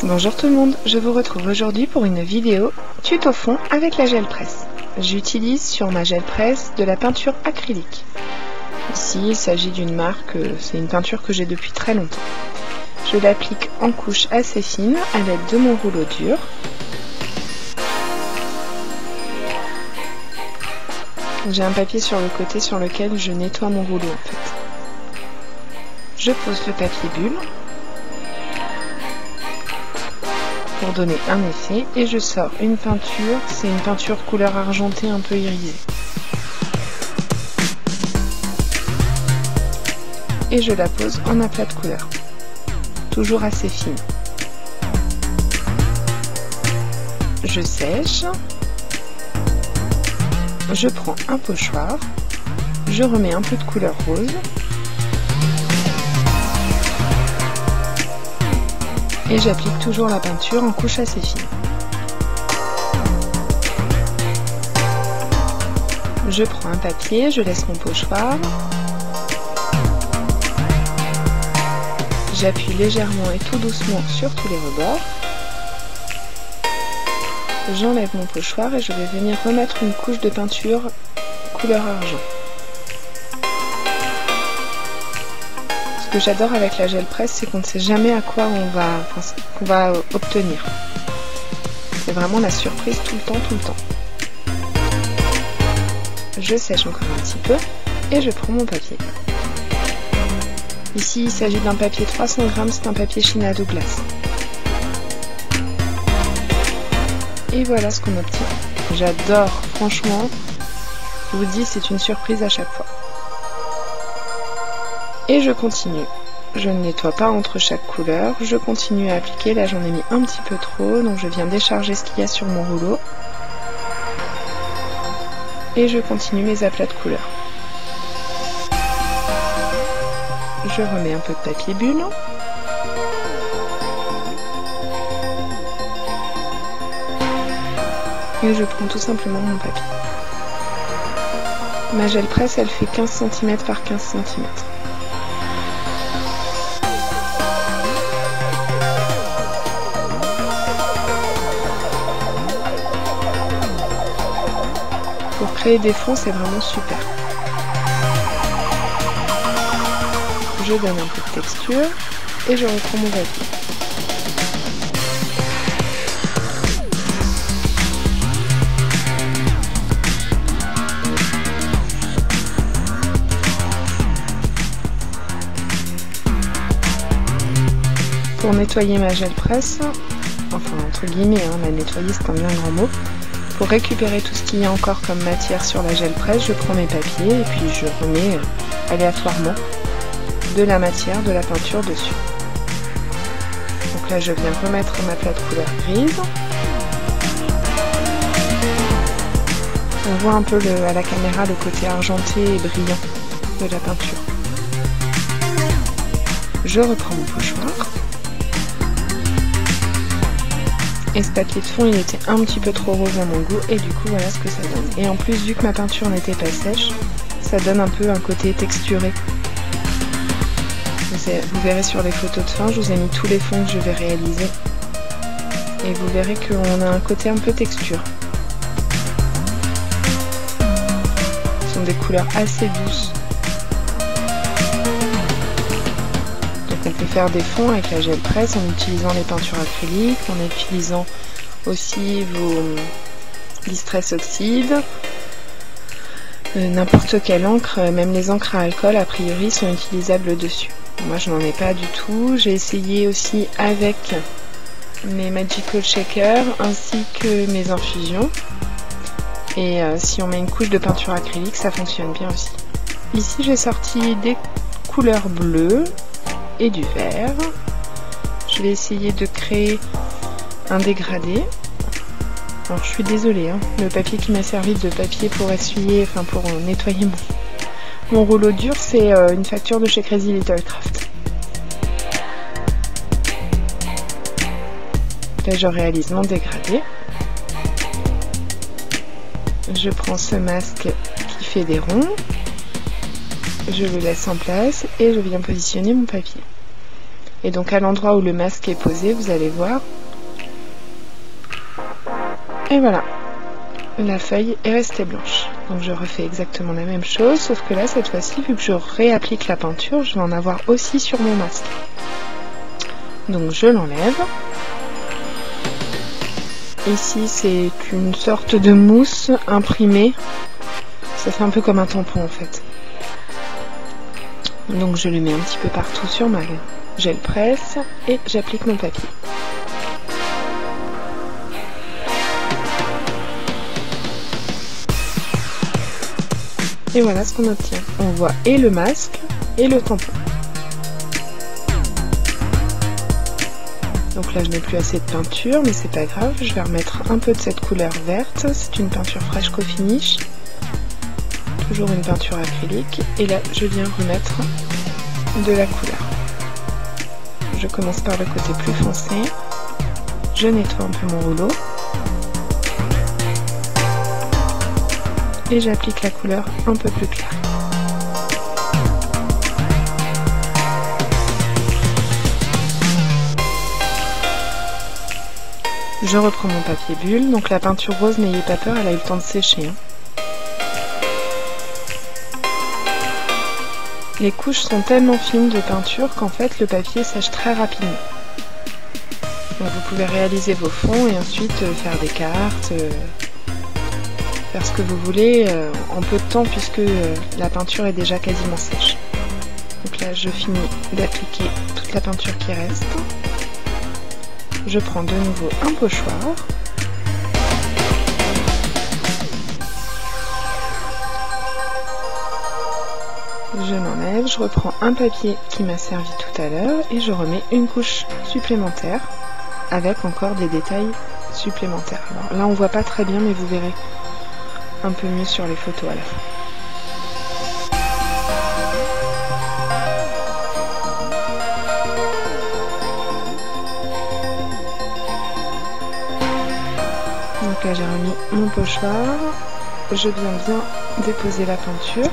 Bonjour tout le monde, je vous retrouve aujourd'hui pour une vidéo tuto fond avec la gel presse. J'utilise sur ma gel presse de la peinture acrylique. Ici il s'agit d'une marque, c'est une peinture que j'ai depuis très longtemps. Je l'applique en couche assez fine à l'aide de mon rouleau dur. J'ai un papier sur le côté sur lequel je nettoie mon rouleau en fait. Je pose le papier bulle pour donner un effet et je sors une peinture, c'est une peinture couleur argentée un peu irisée. Et je la pose en aplat de couleur, toujours assez fine. Je sèche, je prends un pochoir, je remets un peu de couleur rose et j'applique toujours la peinture en couche assez fine. Je prends un papier, je laisse mon pochoir, j'appuie légèrement et tout doucement sur tous les rebords, j'enlève mon pochoir et je vais venir remettre une couche de peinture couleur argent. Ce que j'adore avec la gel presse, c'est qu'on ne sait jamais à quoi on va obtenir. C'est vraiment la surprise tout le temps. Je sèche encore un petit peu et je prends mon papier. Ici, il s'agit d'un papier 300 grammes, c'est un papier China Douglas. Et voilà ce qu'on obtient. J'adore, franchement, je vous dis, c'est une surprise à chaque fois. Et je continue. Je ne nettoie pas entre chaque couleur, je continue à appliquer. Là, j'en ai mis un petit peu trop, donc je viens décharger ce qu'il y a sur mon rouleau. Et je continue mes aplats de couleurs. Je remets un peu de papier bulle. Et je prends tout simplement mon papier. Ma gel presse, elle fait 15 cm par 15 cm. Pour créer des fonds, c'est vraiment super. Je donne un peu de texture et je reprends mon papier. Pour nettoyer ma gel presse, enfin entre guillemets, la nettoyer c'est un bien grand mot. Pour récupérer tout ce qu'il y a encore comme matière sur la gel presse, je prends mes papiers et puis je remets aléatoirement de la matière, de la peinture dessus. Donc là je viens remettre ma plat de couleur grise. On voit un peu à la caméra le côté argenté et brillant de la peinture. Je reprends mon pochoir. Et ce papier de fond, il était un petit peu trop rose à mon goût et du coup voilà ce que ça donne. Et en plus, vu que ma peinture n'était pas sèche, ça donne un peu un côté texturé. Vous verrez sur les photos de fin, je vous ai mis tous les fonds que je vais réaliser. Et vous verrez qu'on a un côté un peu texture. Ce sont des couleurs assez douces. On peut faire des fonds avec la gel presse en utilisant les peintures acryliques, en utilisant aussi vos Distress Oxide, n'importe quelle encre, même les encres à alcool a priori sont utilisables dessus. Moi je n'en ai pas du tout, j'ai essayé aussi avec mes Magical Shakers ainsi que mes infusions et si on met une couche de peinture acrylique ça fonctionne bien aussi. Ici j'ai sorti des couleurs bleues et du vert. Je vais essayer de créer un dégradé. Alors je suis désolée, le papier qui m'a servi de papier pour essuyer, pour nettoyer mon rouleau dur, c'est une facture de chez Crazy Little Craft. Là je réalise mon dégradé. Je prends ce masque qui fait des ronds. Je le laisse en place et je viens positionner mon papier. Et donc à l'endroit où le masque est posé, vous allez voir. Et voilà, la feuille est restée blanche. Donc je refais exactement la même chose, sauf que là, cette fois-ci, vu que je réapplique la peinture, je vais en avoir aussi sur mon masque. Donc je l'enlève. Ici, c'est une sorte de mousse imprimée. Ça fait un peu comme un tampon en fait. Donc je le mets un petit peu partout sur ma gel presse et j'applique mon papier. Et voilà ce qu'on obtient. On voit et le masque et le tampon. Donc là je n'ai plus assez de peinture, mais c'est pas grave, je vais remettre un peu de cette couleur verte. C'est une peinture Fresco Finish. Toujours une peinture acrylique. Et là je viens remettre de la couleur. Je commence par le côté plus foncé. Je nettoie un peu mon rouleau. Et j'applique la couleur un peu plus claire. Je reprends mon papier bulle, donc la peinture rose, n'ayez pas peur, elle a eu le temps de sécher. Les couches sont tellement fines de peinture qu'en fait le papier sèche très rapidement. Donc vous pouvez réaliser vos fonds et ensuite faire des cartes, faire ce que vous voulez en peu de temps puisque la peinture est déjà quasiment sèche. Donc là je finis d'appliquer toute la peinture qui reste. Je prends de nouveau un pochoir. Je l'enlève, je reprends un papier qui m'a servi tout à l'heure et je remets une couche supplémentaire avec encore des détails supplémentaires. Alors là on voit pas très bien mais vous verrez un peu mieux sur les photos à la fin. Donc là j'ai remis mon pochoir, je viens bien déposer la peinture.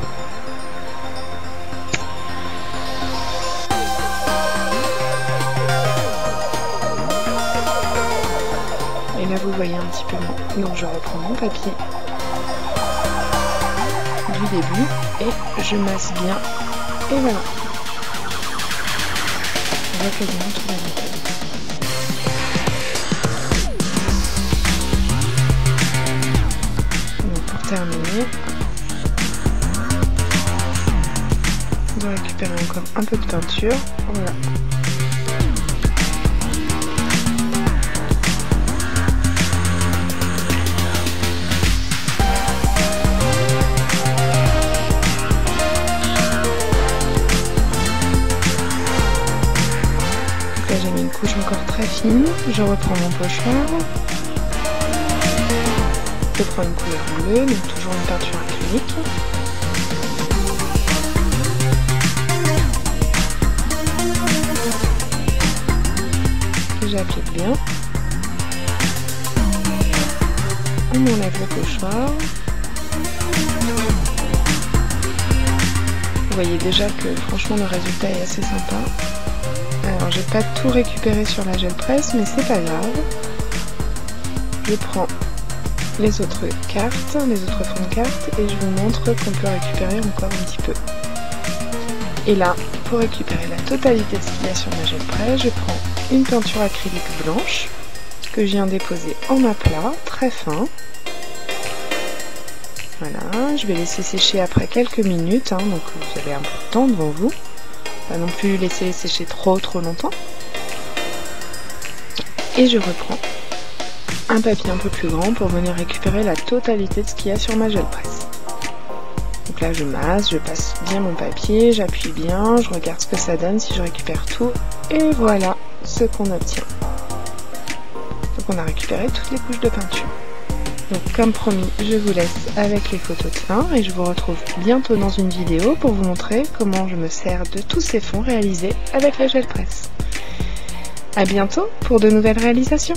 Et là vous voyez un petit peu moins. Donc je reprends mon papier du début et je masse bien. Et voilà. On voit quasiment tout le détail. Terminé. On va récupérer encore un peu de peinture. Voilà. Donc là j'ai mis une couche encore très fine. Je reprends mon pochoir. Je prends une couleur bleue, donc toujours une peinture acrylique. Que j'applique bien. On enlève le pochoir. Vous voyez déjà que franchement le résultat est assez sympa. Alors j'ai pas tout récupéré sur la gel presse, mais c'est pas grave. Je prends les autres cartes, les autres fonds de cartes et je vous montre qu'on peut récupérer encore un petit peu. Et là, pour récupérer la totalité de ce qu'il y a sur ma gel presse, je prends une peinture acrylique blanche que je viens déposer en aplat, très fin. Voilà, je vais laisser sécher après quelques minutes, donc vous avez un peu de temps devant vous. Pas non plus laisser sécher trop longtemps. Et je reprends un papier un peu plus grand pour venir récupérer la totalité de ce qu'il y a sur ma gel presse. Donc là je masse, je passe bien mon papier, j'appuie bien, je regarde ce que ça donne si je récupère tout et voilà ce qu'on obtient. Donc on a récupéré toutes les couches de peinture. Donc comme promis, je vous laisse avec les photos de fin et je vous retrouve bientôt dans une vidéo pour vous montrer comment je me sers de tous ces fonds réalisés avec la gel presse. A bientôt pour de nouvelles réalisations.